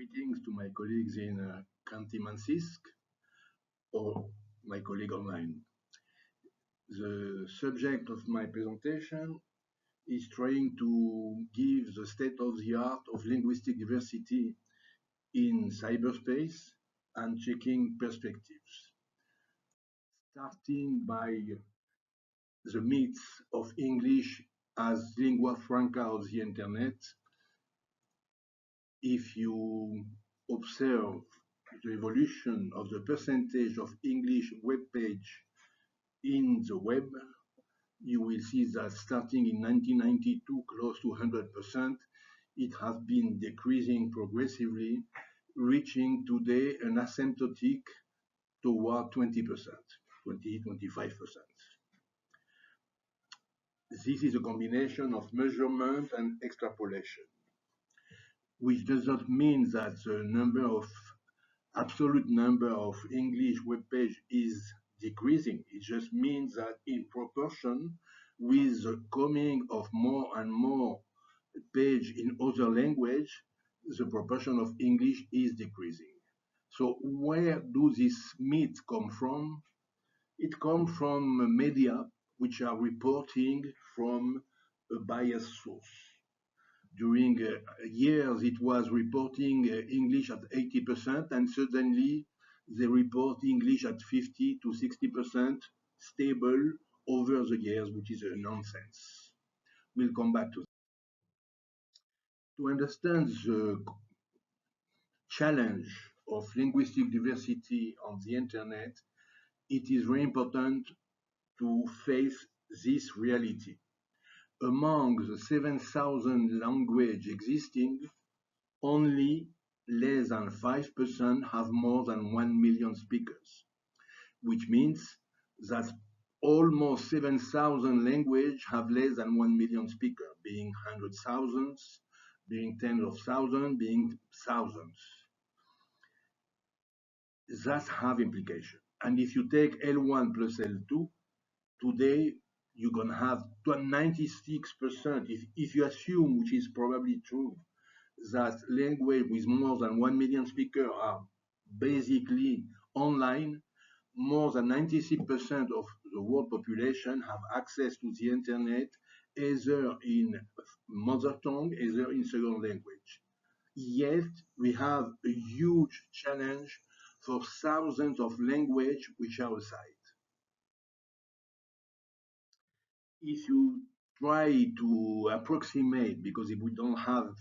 Greetings to my colleagues in Kantimansisk or my colleague online. The subject of my presentation is trying to give the state of the art of linguistic diversity in cyberspace and checking perspectives. Starting by the myths of English as lingua franca of the internet. If you observe the evolution of the percentage of English web page in the web, you will see that starting in 1992, close to 100%, it has been decreasing progressively, reaching today an asymptotic toward 20%, 20-25%. This is a combination of measurement and extrapolation, which does not mean that the absolute number of English web page is decreasing. It just means that in proportion with the coming of more and more page in other language, the proportion of English is decreasing. So where do these myths come from? It comes from media which are reporting from a biased source. During years, it was reporting English at 80%, and suddenly they report English at 50 to 60% stable over the years, which is a nonsense. We'll come back to that. To understand the challenge of linguistic diversity on the internet, it is very important to face this reality. Among the 7,000 languages existing, only less than 5% have more than 1 million speakers, which means that almost 7,000 languages have less than 1 million speakers, being hundreds of thousands, being tens of thousands, being thousands. That have implications. And if you take L1 plus L2, today you're going to have 96%, if you assume, which is probably true, that language with more than 1 million speakers are basically online, more than 96% of the world population have access to the internet, either in mother tongue, either in second language. Yet, we have a huge challenge for thousands of languages which are aside. If you try to approximate, because if we don't have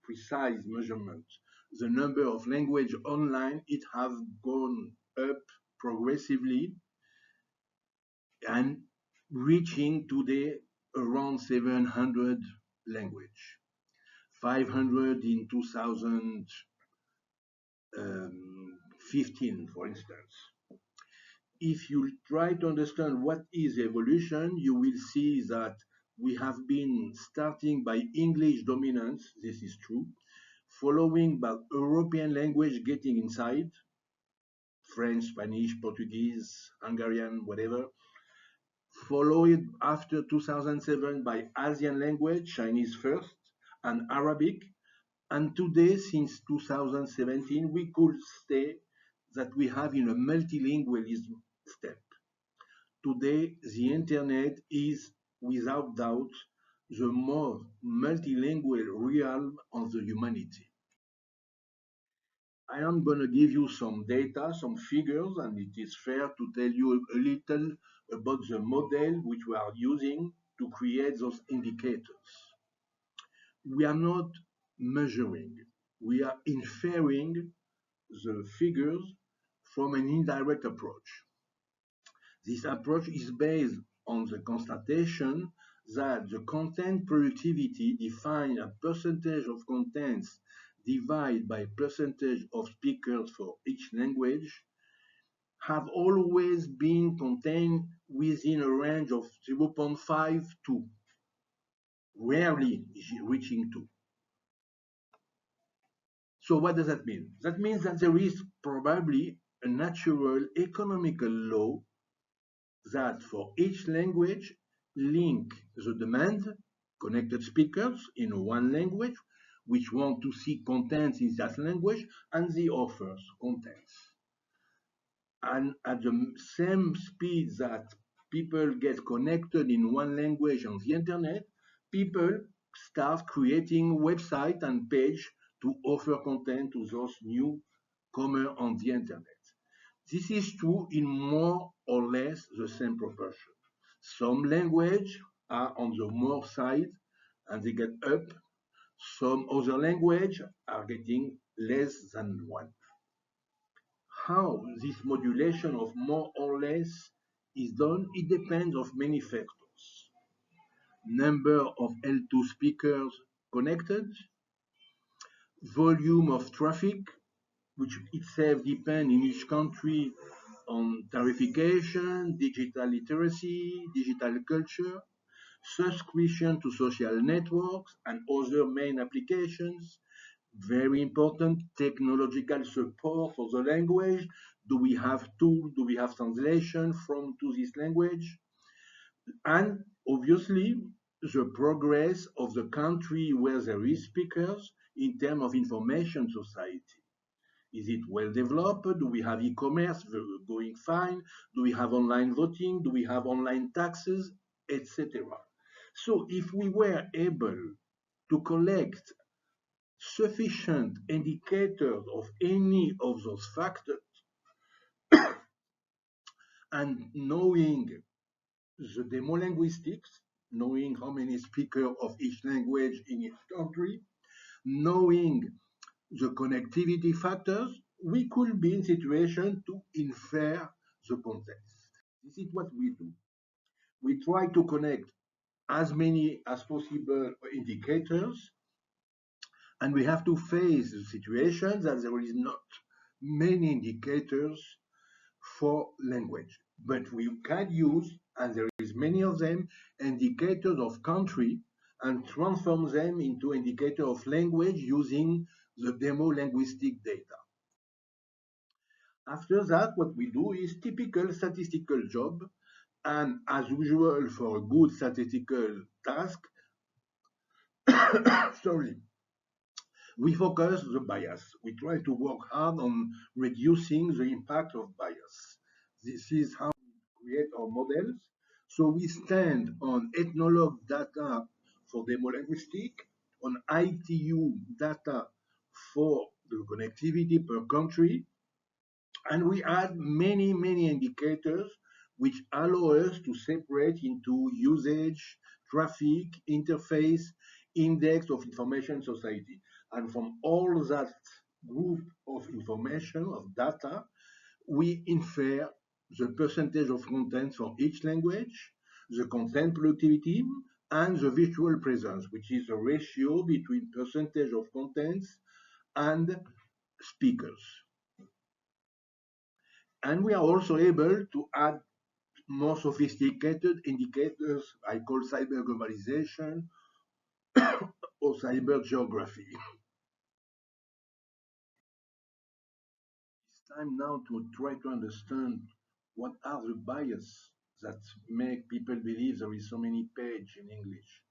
precise measurements, the number of language online, it has gone up progressively and reaching today around 700 language, 500 in 2015, for instance. If you try to understand what is evolution, you will see that we have been starting by English dominance, this is true, following by European language getting inside, French, Spanish, Portuguese, Hungarian, whatever, followed after 2007 by Asian language, Chinese first, and Arabic, and today, since 2017, we could say that we have in a multilingualism step. Today, the internet is without doubt the more multilingual realm of the humanity. I am going to give you some data, some figures, and it is fair to tell you a little about the model which we are using to create those indicators. We are not measuring, we are inferring the figures from an indirect approach. This approach is based on the constatation that the content productivity defined as percentage of contents divided by percentage of speakers for each language have always been contained within a range of 0.5 to rarely reaching 2. So what does that mean? That means that there is probably a natural economical law that for each language link the demand, connected speakers in one language, which want to see contents in that language, and the authors contents. And at the same speed that people get connected in one language on the internet, people start creating website and page to offer content to those newcomers on the internet. This is true in more or less the same proportion. Some language are on the more side and they get up. Some other language are getting less than one. How this modulation of more or less is done, it depends of many factors. Number of L2 speakers connected, volume of traffic, which itself depends in each country on tarification, digital literacy, digital culture, subscription to social networks and other main applications. Very important, technological support for the language. Do we have tools? Do we have translation from to this language? And obviously, the progress of the country where there is speakers in terms of information society. Is it well developed? Do we have e-commerce going fine? Do we have online voting? Do we have online taxes, etc.? So if we were able to collect sufficient indicators of any of those factors and knowing the demo linguistics, knowing how many speakers of each language in each country, knowing the connectivity factors, we could be in situation to infer the context. This is what we do. We try to connect as many as possible indicators, and we have to face the situation that there is not many indicators for language. But we can use, and there is many of them, indicators of country and transform them into indicator of language using the demo linguistic data. After that, what we do is typical statistical job, and as usual for a good statistical task, sorry, we focus the bias. We try to work hard on reducing the impact of bias. This is how we create our models. So we stand on ethnologue data for demolinguistic, on ITU data for the connectivity per country, and we add many, many indicators which allow us to separate into usage, traffic, interface, index of information society. And from all that group of information, of data, we infer the percentage of content for each language, the content productivity, and the virtual presence, which is a ratio between percentage of contents and speakers. And we are also able to add more sophisticated indicators I call cyber globalization or cyber geography. It's time now to try to understand what are the biases that make people believe there is so many pages in English.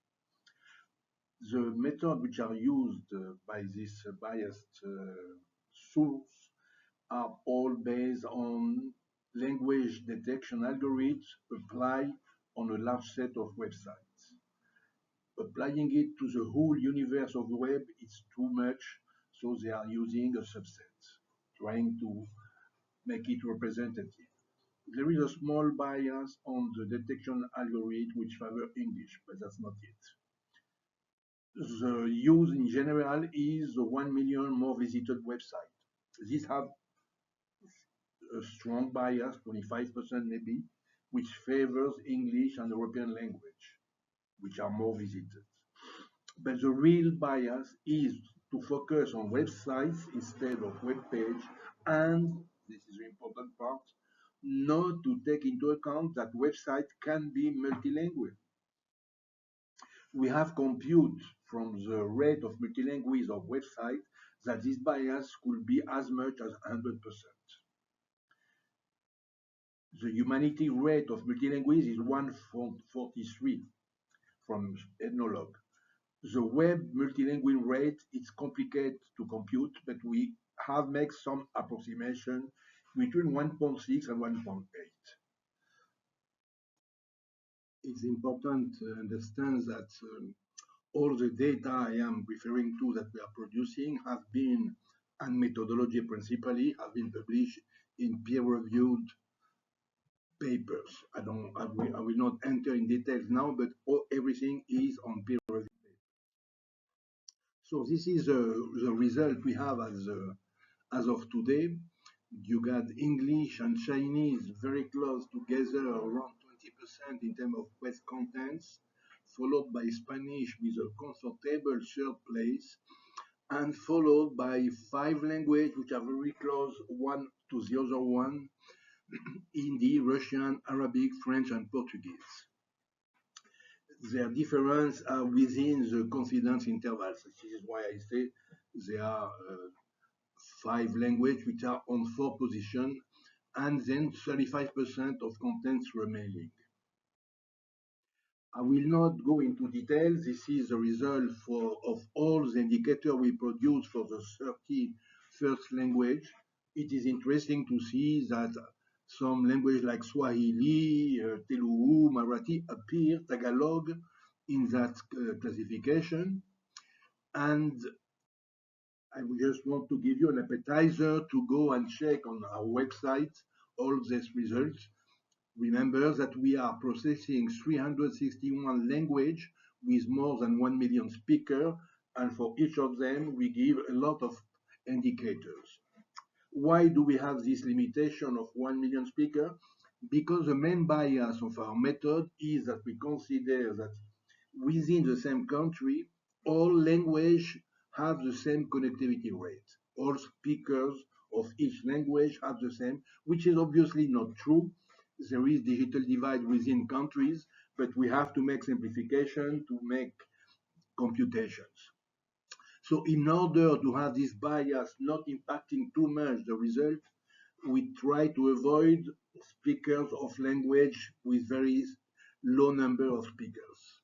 The method which are used by this biased source are all based on language detection algorithms applied on a large set of websites. Applying it to the whole universe of the web is too much, so they are using a subset, trying to make it representative. There is a small bias on the detection algorithm which favor English, but that's not it. The use in general is 1 million more visited website. These have a strong bias, 25% maybe, which favors English and European language, which are more visited. But the real bias is to focus on websites instead of web page, and this is the important part, not to take into account that website can be multilingual. We have compute from the rate of multilingualism of websites that this bias could be as much as 100%. The humanity rate of multilingualism is 1.43 from ethnologue. The web multilingual rate is complicated to compute, but we have made some approximation between 1.6 and 1.8. It's important to understand that all the data I am referring to that we are producing have been, and methodology principally, have been published in peer-reviewed papers. I will not enter in details now, but everything is on peer review. So this is the result we have as of today. You got English and Chinese very close together, around 20% in terms of web contents, followed by Spanish with a comfortable third place, and followed by five languages which are very close one to the other one: Hindi, Russian, Arabic, French, and Portuguese. Their difference are within the confidence intervals. This is why I say there are five languages which are on four position, and then 35% of contents remaining. I will not go into details. This is the result of all the indicators we produce for the 30 first language. It is interesting to see that some language like Swahili, Telugu, Marathi appear, Tagalog, in that classification. And I just want to give you an appetizer to go and check on our website all these results. Remember that we are processing 361 languages with more than 1 million speakers, and for each of them, we give a lot of indicators. Why do we have this limitation of 1 million speakers? Because the main bias of our method is that we consider that within the same country, all languages have the same connectivity rate. All speakers of each language have the same, which is obviously not true. There is digital divide within countries, but we have to make simplification to make computations. So in order to have this bias not impacting too much the result, we try to avoid speakers of language with very low number of speakers.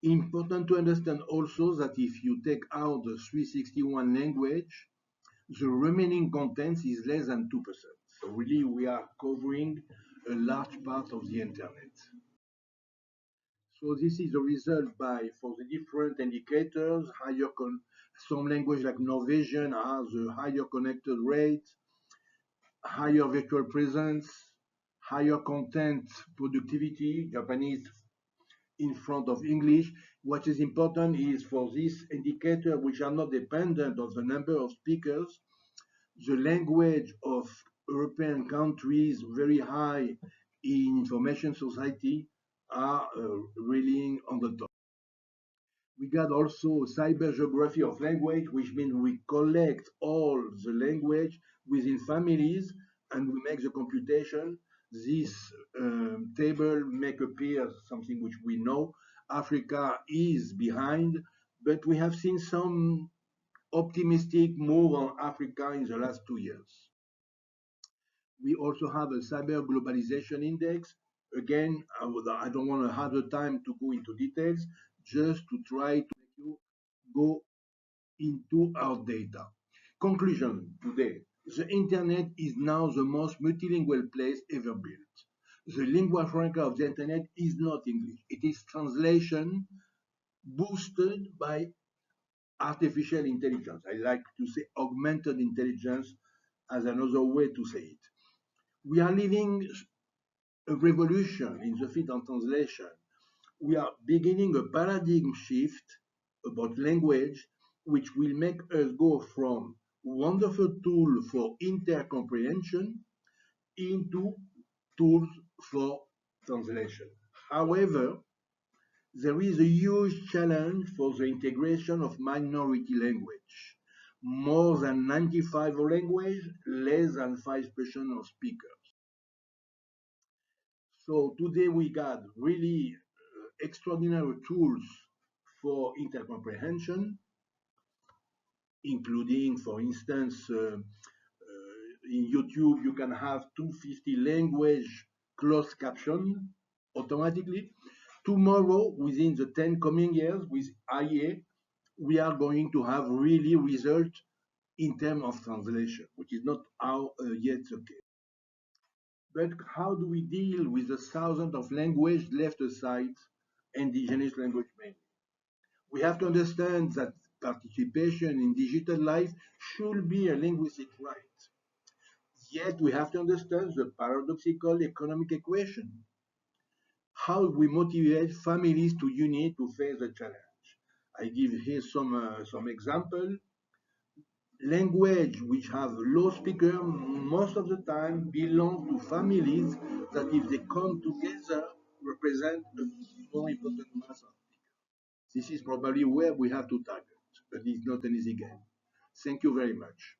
Important to understand also that if you take out the 361 language, the remaining content is less than 2%. So really we are covering a large part of the internet. So this is the result for the different indicators. Some language like Norwegian has a higher connected rate, higher virtual presence, higher content productivity, Japanese in front of English. What is important is for these indicators, which are not dependent on the number of speakers, the language of European countries very high in information society are really on the top. We got also cyber geography of language, which means we collect all the language within families and we make the computation. This table make appear something which we know. Africa is behind, but we have seen some optimistic move on Africa in the last 2 years. We also have a cyber globalization index. Again, I don't want to have the time to go into details, just to try to make you go into our data. Conclusion today. The internet is now the most multilingual place ever built. The lingua franca of the internet is not English. It is translation boosted by artificial intelligence. I like to say augmented intelligence as another way to say it. We are living a revolution in the field of translation. We are beginning a paradigm shift about language, which will make us go from wonderful tool for intercomprehension into tools for translation. However, there is a huge challenge for the integration of minority language. More than 95 languages, less than 5% of speakers. So today we got really extraordinary tools for intercomprehension, including, for instance, in YouTube, you can have 250 language closed caption automatically. Tomorrow, within the 10 coming years with IA, we are going to have really result in terms of translation, which is not yet the case. But how do we deal with the thousands of languages left aside, indigenous language mainly? We have to understand that participation in digital life should be a linguistic right. Yet we have to understand the paradoxical economic equation. How we motivate families to unite to face the challenge. I give here some example. Language which have low speaker most of the time belong to families that if they come together represent a more important mass of people. This is probably where we have to target, but it's not an easy game. Thank you very much.